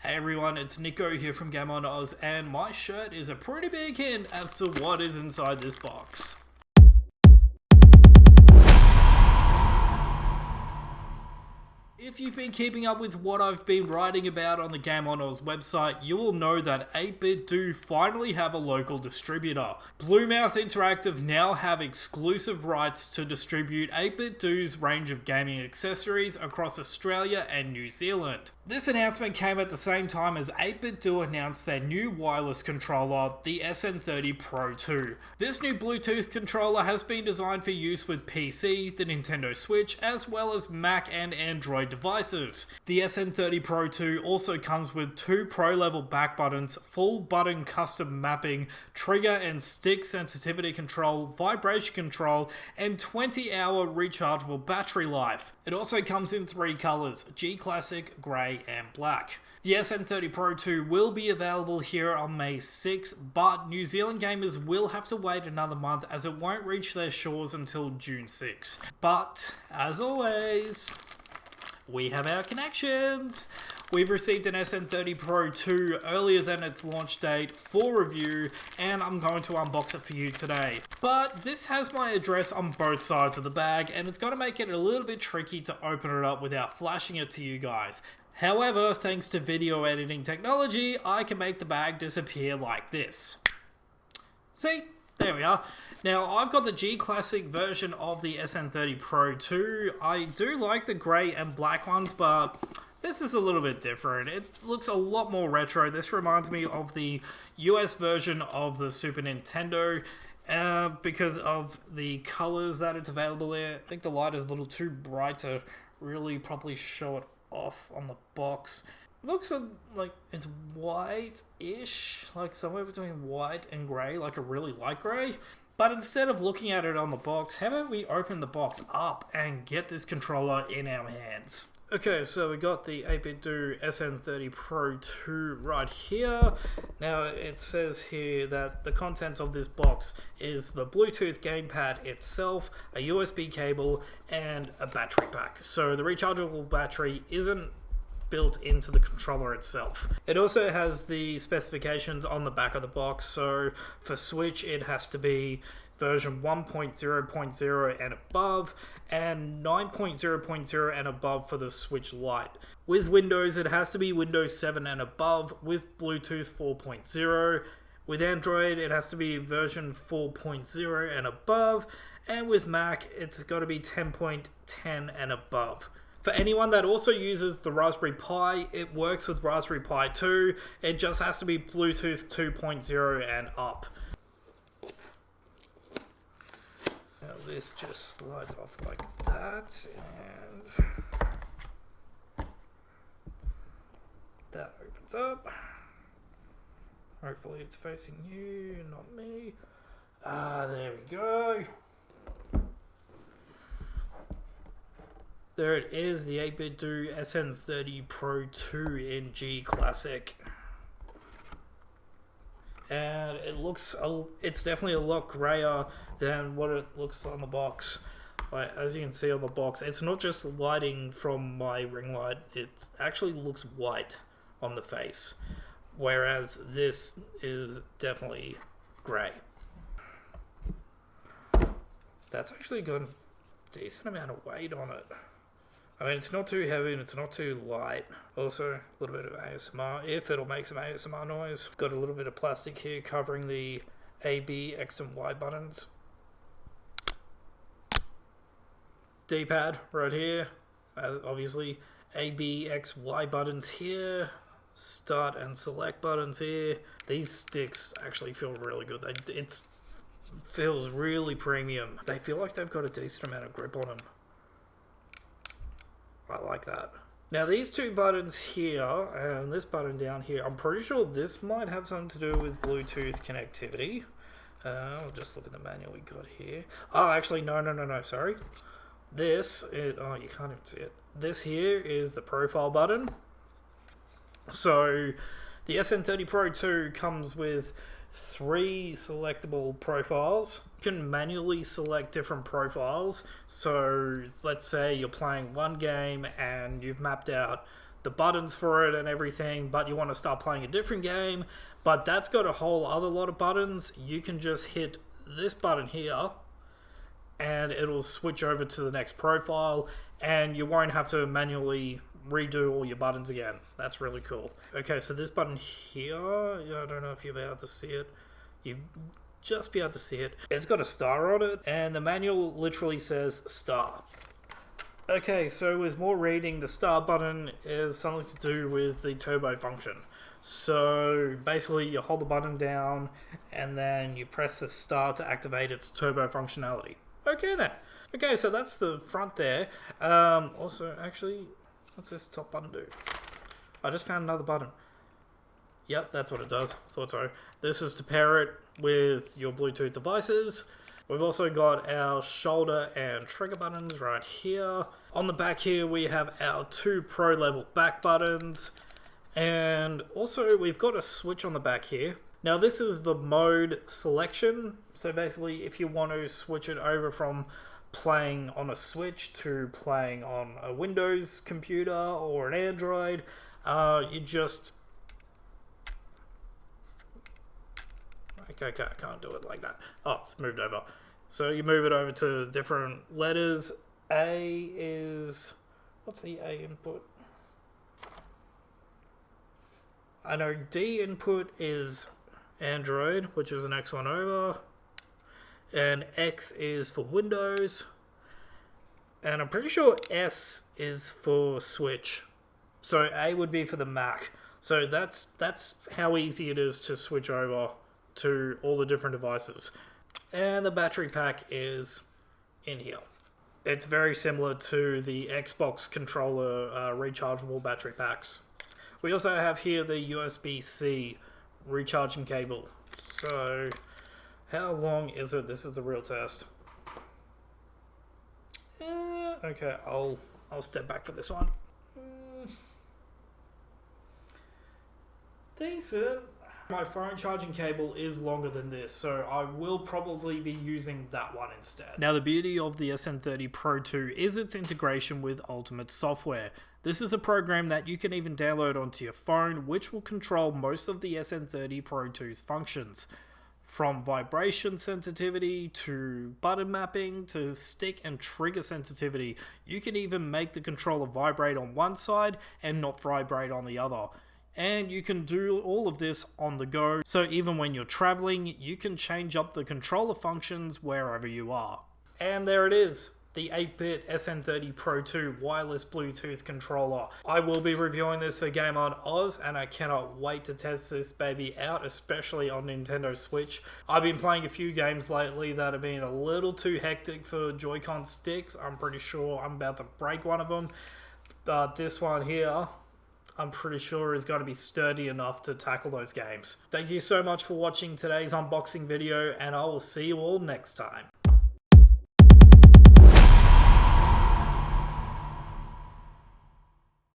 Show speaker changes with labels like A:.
A: Hey everyone, it's Nicco here from Game On Oz, and my shirt is a pretty big hint as to what is inside this box. If you've been keeping up with what I've been writing about on the Game On Oz website, you will know that 8-Bit do finally have a local distributor. Bluemouth Interactive now have exclusive rights to distribute 8-Bit do's range of gaming accessories across Australia and New Zealand. This announcement came at the same time as 8-Bit do announced their new wireless controller, the SN30 Pro2. This new Bluetooth controller has been designed for use with PC, the Nintendo Switch, as well as Mac and Android devices. The SN30 Pro2 also comes with 2 pro-level back buttons, full button custom mapping, trigger and stick sensitivity control, vibration control, and 20-hour rechargeable battery life. It also comes in 3 colours, G Classic, Grey and Black. The SN30 Pro2 will be available here on May 6, but New Zealand gamers will have to wait another month as it won't reach their shores until June 6. But, as always, we have our connections. We've received an SN30 Pro2 earlier than its launch date for review, and I'm going to unbox it for you today. But this has my address on both sides of the bag, and it's going to make it a little bit tricky to open it up without flashing it to you guys. However, thanks to video editing technology, I can make the bag disappear like this. See? There we are. Now, I've got the G Classic version of the SN30 Pro2. I do like the grey and black ones, but this is a little bit different. It looks a lot more retro. This reminds me of the US version of the Super Nintendo because of the colours that it's available in. I think the light is a little too bright to really properly show it off on the box. Looks like it's white-ish, like somewhere between white and grey, like a really light grey. But instead of looking at it on the box, how about we open the box up and get this controller in our hands? Okay, so we got the 8-Bit do SN30 Pro2 right here. Now it says here that the contents of this box is the Bluetooth gamepad itself, a USB cable, and a battery pack. So the rechargeable battery isn't built into the controller itself. It also has the specifications on the back of the box, so for Switch it has to be version 1.0.0 and above, and 9.0.0 and above for the Switch Lite. With Windows it has to be Windows 7 and above with Bluetooth 4.0. With Android it has to be version 4.0 and above, and with Mac it's got to be 10.10 and above. For anyone that also uses the Raspberry Pi, it works with Raspberry Pi 2. It just has to be Bluetooth 2.0 and up. Now this just slides off like that, and that opens up. Hopefully it's facing you, not me. There we go. There it is, the 8-Bit do SN30 Pro2 in G Classic. And it's definitely a lot grayer than what it looks on the box. Like, as you can see on the box, it's not just lighting from my ring light, it actually looks white on the face. Whereas this is definitely grey. That's actually got a decent amount of weight on it. I mean, it's not too heavy and it's not too light. Also, a little bit of ASMR, if it'll make some ASMR noise. Got a little bit of plastic here covering the A, B, X and Y buttons. D-pad right here. Obviously, A, B, X, Y buttons here. Start and select buttons here. These sticks actually feel really good. It feels really premium. They feel like they've got a decent amount of grip on them. I like that. Now these 2 buttons here and this button down here, I'm pretty sure this might have something to do with Bluetooth connectivity. I'll just look at the manual we got here. Oh, actually, no, sorry. This is, oh, you can't even see it. This here is the profile button. So the SN30 Pro2 comes with 3 selectable profiles. You can manually select different profiles. So let's say you're playing one game and you've mapped out the the buttons for it and everything, but you want to start playing a different game, but that's got a whole other lot of buttons, you can just hit this button here and it'll switch over to the next profile, and you won't have to manually redo all your buttons again. That's really cool. Okay, so this button here, I don't know if you'll be able to see it. You just be able to see it. It's got a star on it, and the manual literally says star. Okay, so with more reading, the star button is something to do with the turbo function. So basically you hold the button down and then you press the star to activate its turbo functionality. Okay then. Okay, so that's the front there. Also, actually, what's this top button do? I just found another button. Yep, that's what it does. Thought so. This is to pair it with your Bluetooth devices. We've also got our shoulder and trigger buttons right here. On the back here, we have our 2 pro level back buttons. And also, we've got a switch on the back here. Now, this is the mode selection. So basically, if you want to switch it over from playing on a Switch to playing on a Windows computer or an Android, you just... Okay, I can't do it like that. Oh, it's moved over. So you move it over to different letters. A is... What's the A input? I know D input is Android, which is the next one over. And X is for Windows. And I'm pretty sure S is for Switch. So A would be for the Mac. So that's how easy it is to switch over to all the different devices. And the battery pack is in here. It's very similar to the Xbox controller rechargeable battery packs. We also have here the USB-C recharging cable. So how long is it? This is the real test. Okay, I'll step back for this one. Decent. My phone charging cable is longer than this, so I will probably be using that one instead. Now, the beauty of the SN30 Pro2 is its integration with Ultimate software. This is a program that you can even download onto your phone, which will control most of the SN30 Pro2's functions. From vibration sensitivity to button mapping to stick and trigger sensitivity. You can even make the controller vibrate on one side and not vibrate on the other. And you can do all of this on the go, so even when you're traveling, you can change up the controller functions wherever you are. And there it is, the 8-bit SN30 Pro2 wireless Bluetooth controller. I will be reviewing this for Game On Oz, and I cannot wait to test this baby out, especially on Nintendo Switch. I've been playing a few games lately that have been a little too hectic for Joy-Con sticks. I'm pretty sure I'm about to break one of them, but this one here, I'm pretty sure is going to be sturdy enough to tackle those games. Thank you so much for watching today's unboxing video, and I will see you all next time.